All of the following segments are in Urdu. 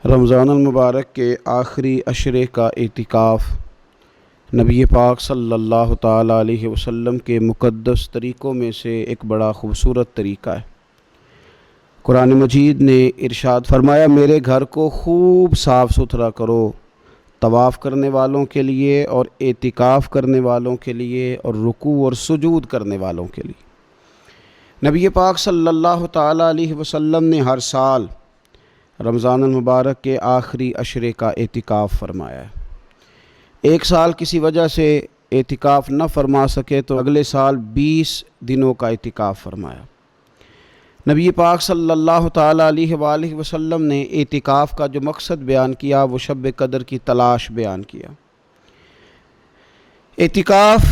رمضان المبارک کے آخری عشرے کا اعتکاف نبی پاک صلی اللہ تعالیٰ علیہ وسلم کے مقدس طریقوں میں سے ایک بڑا خوبصورت طریقہ ہے۔ قرآن مجید نے ارشاد فرمایا، میرے گھر کو خوب صاف ستھرا کرو، طواف کرنے والوں کے لیے اور اعتکاف کرنے والوں کے لیے اور رکوع اور سجود کرنے والوں کے لیے۔ نبی پاک صلی اللہ تعالیٰ علیہ وسلم نے ہر سال رمضان المبارک کے آخری عشرے کا اعتکاف فرمایا ہے۔ ایک سال کسی وجہ سے اعتکاف نہ فرما سکے تو اگلے سال 20 دنوں کا اعتکاف فرمایا۔ نبی پاک صلی اللہ تعالیٰ علیہ وآلہ وسلم نے اعتکاف کا جو مقصد بیان کیا وہ شب قدر کی تلاش بیان کیا۔ اعتکاف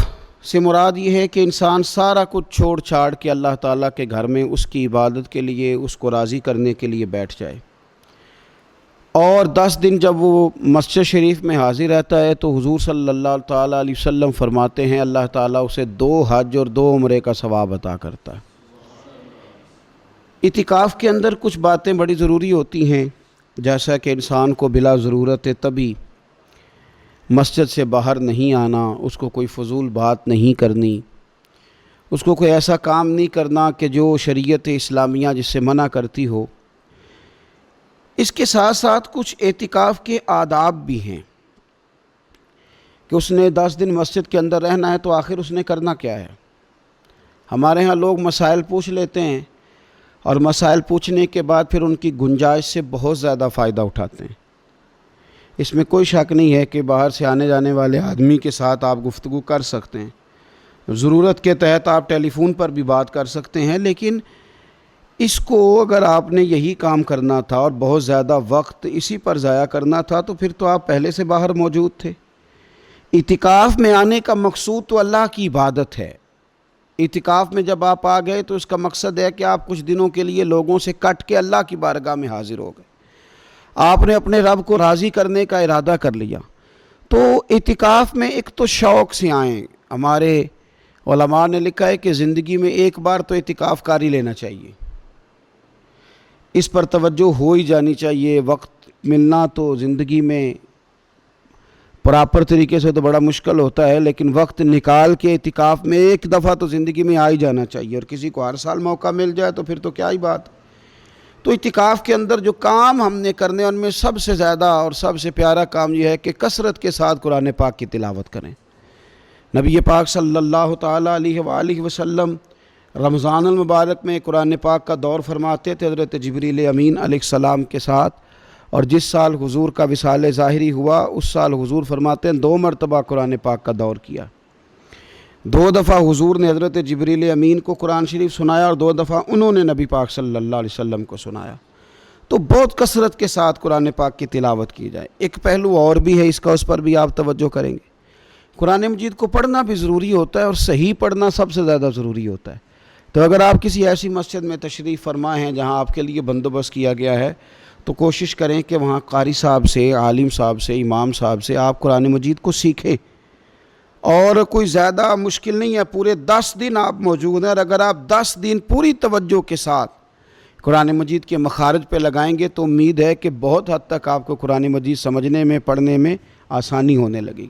سے مراد یہ ہے کہ انسان سارا کچھ چھوڑ چھاڑ کے اللہ تعالیٰ کے گھر میں اس کی عبادت کے لیے، اس کو راضی کرنے کے لیے بیٹھ جائے، اور 10 دن جب وہ مسجد شریف میں حاضر رہتا ہے تو حضور صلی اللہ تعالیٰ علیہ وسلم فرماتے ہیں اللہ تعالیٰ اسے 2 حج اور 2 عمرے کا ثواب عطا کرتا ہے۔ اعتکاف کے اندر کچھ باتیں بڑی ضروری ہوتی ہیں، جیسا کہ انسان کو بلا ضرورت طبی مسجد سے باہر نہیں آنا، اس کو کوئی فضول بات نہیں کرنی، اس کو کوئی ایسا کام نہیں کرنا کہ جو شریعت اسلامیہ جس سے منع کرتی ہو۔ اس کے ساتھ ساتھ کچھ اعتکاف کے آداب بھی ہیں کہ اس نے 10 دن مسجد کے اندر رہنا ہے تو آخر اس نے کرنا کیا ہے۔ ہمارے ہاں لوگ مسائل پوچھ لیتے ہیں اور مسائل پوچھنے کے بعد پھر ان کی گنجائش سے بہت زیادہ فائدہ اٹھاتے ہیں۔ اس میں کوئی شک نہیں ہے کہ باہر سے آنے جانے والے آدمی کے ساتھ آپ گفتگو کر سکتے ہیں، ضرورت کے تحت آپ ٹیلی فون پر بھی بات کر سکتے ہیں، لیکن اس کو اگر آپ نے یہی کام کرنا تھا اور بہت زیادہ وقت اسی پر ضائع کرنا تھا تو پھر تو آپ پہلے سے باہر موجود تھے۔ اعتکاف میں آنے کا مقصود تو اللہ کی عبادت ہے۔ اعتکاف میں جب آپ آ گئے تو اس کا مقصد ہے کہ آپ کچھ دنوں کے لیے لوگوں سے کٹ کے اللہ کی بارگاہ میں حاضر ہو گئے، آپ نے اپنے رب کو راضی کرنے کا ارادہ کر لیا۔ تو اعتکاف میں ایک تو شوق سے آئیں۔ ہمارے علماء نے لکھا ہے کہ زندگی میں ایک بار تو اعتکاف کاری لینا چاہیے، اس پر توجہ ہو ہی جانی چاہیے۔ وقت ملنا تو زندگی میں پراپر طریقے سے تو بڑا مشکل ہوتا ہے، لیکن وقت نکال کے اعتکاف میں ایک دفعہ تو زندگی میں آ ہی جانا چاہیے، اور کسی کو ہر سال موقع مل جائے تو پھر تو کیا ہی بات۔ تو اعتکاف کے اندر جو کام ہم نے کرنے ان میں سب سے زیادہ اور سب سے پیارا کام یہ ہے کہ کثرت کے ساتھ قرآن پاک کی تلاوت کریں۔ نبی پاک صلی اللہ تعالیٰ علیہ وآلہ وسلم رمضان المبارک میں قرآن پاک کا دور فرماتے تھے حضرت جبریل امین علیہ السلام کے ساتھ، اور جس سال حضور کا وصال ظاہری ہوا اس سال حضور فرماتے ہیں 2 مرتبہ قرآن پاک کا دور کیا۔ 2 دفعہ حضور نے حضرت جبریل امین کو قرآن شریف سنایا اور 2 دفعہ انہوں نے نبی پاک صلی اللہ علیہ وسلم کو سنایا۔ تو بہت کثرت کے ساتھ قرآن پاک کی تلاوت کی جائے۔ ایک پہلو اور بھی ہے اس کا، اس پر بھی آپ توجہ کریں گے۔ قرآن مجید کو پڑھنا بھی ضروری ہوتا ہے اور صحیح پڑھنا سب سے زیادہ ضروری ہوتا ہے۔ تو اگر آپ کسی ایسی مسجد میں تشریف فرما ہیں جہاں آپ کے لیے بندوبست کیا گیا ہے تو کوشش کریں کہ وہاں قاری صاحب سے، عالم صاحب سے، امام صاحب سے آپ قرآن مجید کو سیکھیں۔ اور کوئی زیادہ مشکل نہیں ہے، پورے 10 دن آپ موجود ہیں، اور اگر آپ 10 دن پوری توجہ کے ساتھ قرآن مجید کے مخارج پہ لگائیں گے تو امید ہے کہ بہت حد تک آپ کو قرآن مجید سمجھنے میں، پڑھنے میں آسانی ہونے لگی۔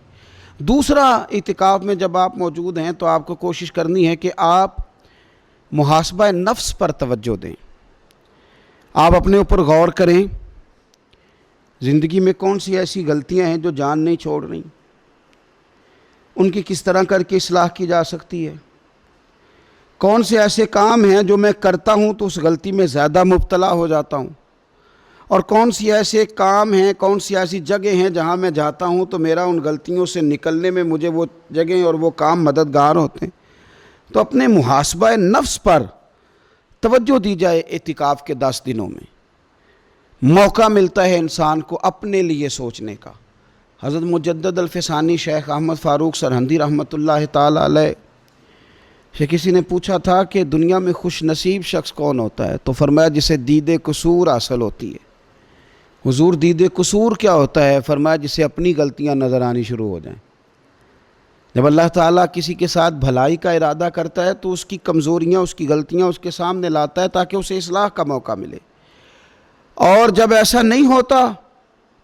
دوسرا، اعتکاف میں جب آپ موجود ہیں تو آپ کو کوشش کرنی ہے کہ آپ محاسبہ نفس پر توجہ دیں۔ آپ اپنے اوپر غور کریں، زندگی میں کون سی ایسی غلطیاں ہیں جو جان نہیں چھوڑ رہی، ان کی کس طرح کر کے اصلاح کی جا سکتی ہے۔ کون سے ایسے کام ہیں جو میں کرتا ہوں تو اس غلطی میں زیادہ مبتلا ہو جاتا ہوں، اور کون سی ایسے کام ہیں، کون سی ایسی جگہ ہیں جہاں میں جاتا ہوں تو میرا ان غلطیوں سے نکلنے میں مجھے وہ جگہیں اور وہ کام مددگار ہوتے ہیں۔ تو اپنے محاسبہ نفس پر توجہ دی جائے۔ اعتکاف کے 10 دنوں میں موقع ملتا ہے انسان کو اپنے لیے سوچنے کا۔ حضرت مجدد الفسانی شیخ احمد فاروق سرہندی رحمۃ اللہ تعالیٰ علیہ سے کسی نے پوچھا تھا کہ دنیا میں خوش نصیب شخص کون ہوتا ہے، تو فرمایا جسے دید قصور حاصل ہوتی ہے۔ حضور دید قصور کیا ہوتا ہے؟ فرمایا جسے اپنی غلطیاں نظر آنی شروع ہو جائیں۔ جب اللہ تعالیٰ کسی کے ساتھ بھلائی کا ارادہ کرتا ہے تو اس کی کمزوریاں، اس کی غلطیاں اس کے سامنے لاتا ہے تاکہ اسے اصلاح کا موقع ملے، اور جب ایسا نہیں ہوتا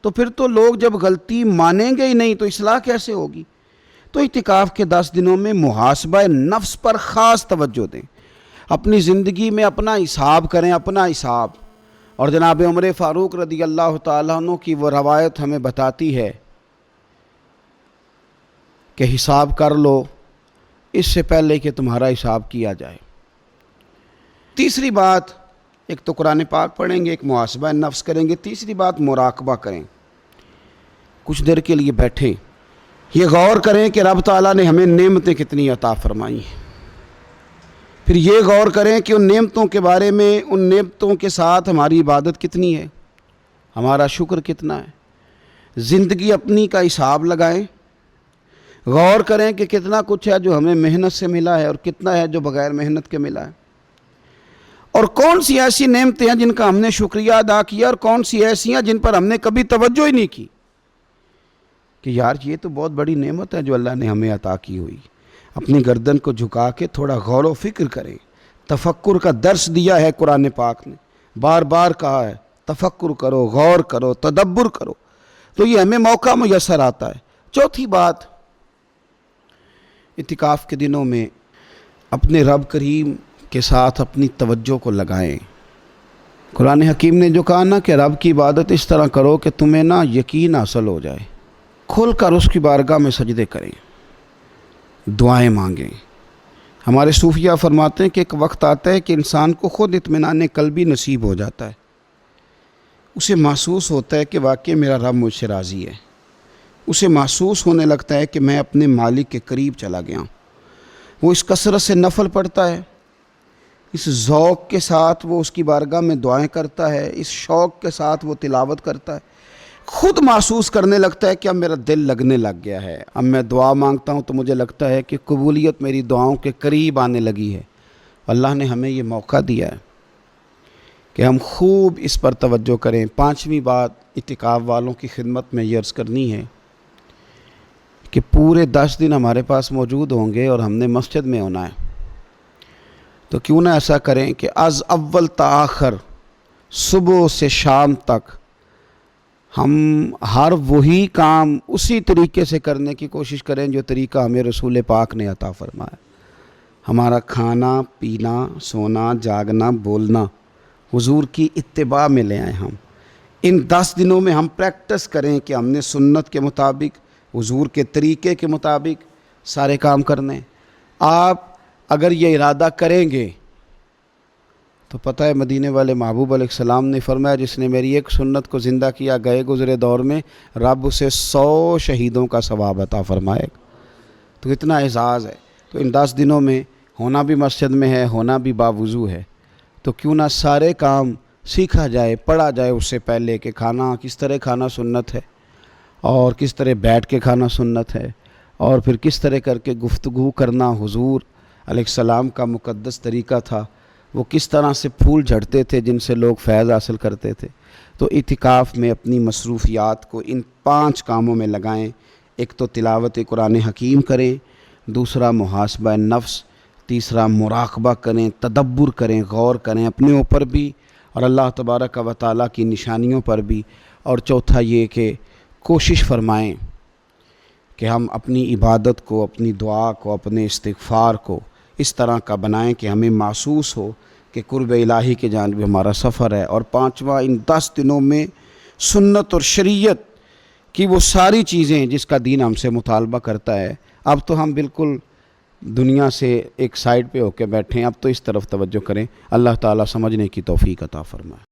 تو پھر تو لوگ جب غلطی مانیں گے ہی نہیں تو اصلاح کیسے ہوگی؟ تو اعتکاف کے 10 دنوں میں محاسبہ نفس پر خاص توجہ دیں، اپنی زندگی میں اپنا حساب کریں، اپنا حساب۔ اور جناب عمر فاروق رضی اللہ تعالیٰ عنہ کی وہ روایت ہمیں بتاتی ہے کہ حساب کر لو اس سے پہلے کہ تمہارا حساب کیا جائے۔ تیسری بات، ایک تو قرآن پاک پڑھیں گے، ایک محاسبہ نفس کریں گے، تیسری بات مراقبہ کریں۔ کچھ دیر کے لیے بیٹھیں، یہ غور کریں کہ رب تعالیٰ نے ہمیں نعمتیں کتنی عطا فرمائی ہیں، پھر یہ غور کریں کہ ان نعمتوں کے بارے میں، ان نعمتوں کے ساتھ ہماری عبادت کتنی ہے، ہمارا شکر کتنا ہے۔ زندگی اپنی کا حساب لگائیں، غور کریں کہ کتنا کچھ ہے جو ہمیں محنت سے ملا ہے اور کتنا ہے جو بغیر محنت کے ملا ہے، اور کون سی ایسی نعمتیں ہیں جن کا ہم نے شکریہ ادا کیا اور کون سی ایسی ہیں جن پر ہم نے کبھی توجہ ہی نہیں کی کہ یار یہ تو بہت بڑی نعمت ہے جو اللہ نے ہمیں عطا کی ہوئی۔ اپنی گردن کو جھکا کے تھوڑا غور و فکر کریں۔ تفکر کا درس دیا ہے قرآن پاک نے، بار بار کہا ہے تفکر کرو، غور کرو، تدبر کرو، تو یہ ہمیں موقع میسر آتا ہے۔ چوتھی بات، اعتکاف کے دنوں میں اپنے رب کریم کے ساتھ اپنی توجہ کو لگائیں۔ قرآن حکیم نے جو کہا نا کہ رب کی عبادت اس طرح کرو کہ تمہیں نا یقین حاصل ہو جائے، کھل کر اس کی بارگاہ میں سجدے کریں، دعائیں مانگیں۔ ہمارے صوفیہ فرماتے ہیں کہ ایک وقت آتا ہے کہ انسان کو خود اطمینان قلبی نصیب ہو جاتا ہے، اسے محسوس ہوتا ہے کہ واقعی میرا رب مجھ سے راضی ہے، اسے محسوس ہونے لگتا ہے کہ میں اپنے مالک کے قریب چلا گیا ہوں۔ وہ اس کثرت سے نفل پڑھتا ہے، اس ذوق کے ساتھ وہ اس کی بارگاہ میں دعائیں کرتا ہے، اس شوق کے ساتھ وہ تلاوت کرتا ہے، خود محسوس کرنے لگتا ہے کہ اب میرا دل لگنے لگ گیا ہے، اب میں دعا مانگتا ہوں تو مجھے لگتا ہے کہ قبولیت میری دعاؤں کے قریب آنے لگی ہے۔ اللہ نے ہمیں یہ موقع دیا ہے کہ ہم خوب اس پر توجہ کریں۔ پانچویں بات اعتکاف والوں کی خدمت میں یہ عرض کرنی ہے کہ پورے 10 دن ہمارے پاس موجود ہوں گے اور ہم نے مسجد میں ہونا ہے، تو کیوں نہ ایسا کریں کہ از اول تا آخر، صبح سے شام تک ہم ہر وہی کام اسی طریقے سے کرنے کی کوشش کریں جو طریقہ ہمیں رسول پاک نے عطا فرمایا۔ ہمارا کھانا پینا، سونا جاگنا، بولنا حضور کی اتباع میں لے آئیں۔ ہم ان 10 دنوں میں ہم پریکٹس کریں کہ ہم نے سنت کے مطابق، حضور کے طریقے کے مطابق سارے کام کرنے۔ آپ اگر یہ ارادہ کریں گے تو پتہ ہے مدینے والے محبوب علیہ السلام نے فرمایا جس نے میری ایک سنت کو زندہ کیا گئے گزرے دور میں رب اسے 100 شہیدوں کا ثواب عطا فرمائے گا۔ تو اتنا اعزاز ہے۔ تو ان 10 دنوں میں ہونا بھی مسجد میں ہے، ہونا بھی باوضو ہے، تو کیوں نہ سارے کام سیکھا جائے، پڑھا جائے اس سے پہلے کہ کھانا کس طرح کھانا سنت ہے، اور کس طرح بیٹھ کے کھانا سنت ہے، اور پھر کس طرح کر کے گفتگو کرنا حضور علیہ السلام کا مقدس طریقہ تھا، وہ کس طرح سے پھول جھڑتے تھے جن سے لوگ فیض حاصل کرتے تھے۔ تو اعتکاف میں اپنی مصروفیات کو ان 5 کاموں میں لگائیں۔ ایک تو تلاوت قرآن حکیم کریں، دوسرا محاسبہ نفس، تیسرا مراقبہ کریں، تدبر کریں، غور کریں اپنے اوپر بھی اور اللہ تبارک و تعالیٰ کی نشانیوں پر بھی، اور چوتھا یہ کہ کوشش فرمائیں کہ ہم اپنی عبادت کو، اپنی دعا کو، اپنے استغفار کو اس طرح کا بنائیں کہ ہمیں محسوس ہو کہ قرب الہی کے جانب ہمارا سفر ہے۔ اور پانچواں، ان 10 دنوں میں سنت اور شریعت کی وہ ساری چیزیں جس کا دین ہم سے مطالبہ کرتا ہے، اب تو ہم بالکل دنیا سے ایک سائیڈ پہ ہو کے بیٹھیں، اب تو اس طرف توجہ کریں۔ اللہ تعالیٰ سمجھنے کی توفیق عطا فرمائے۔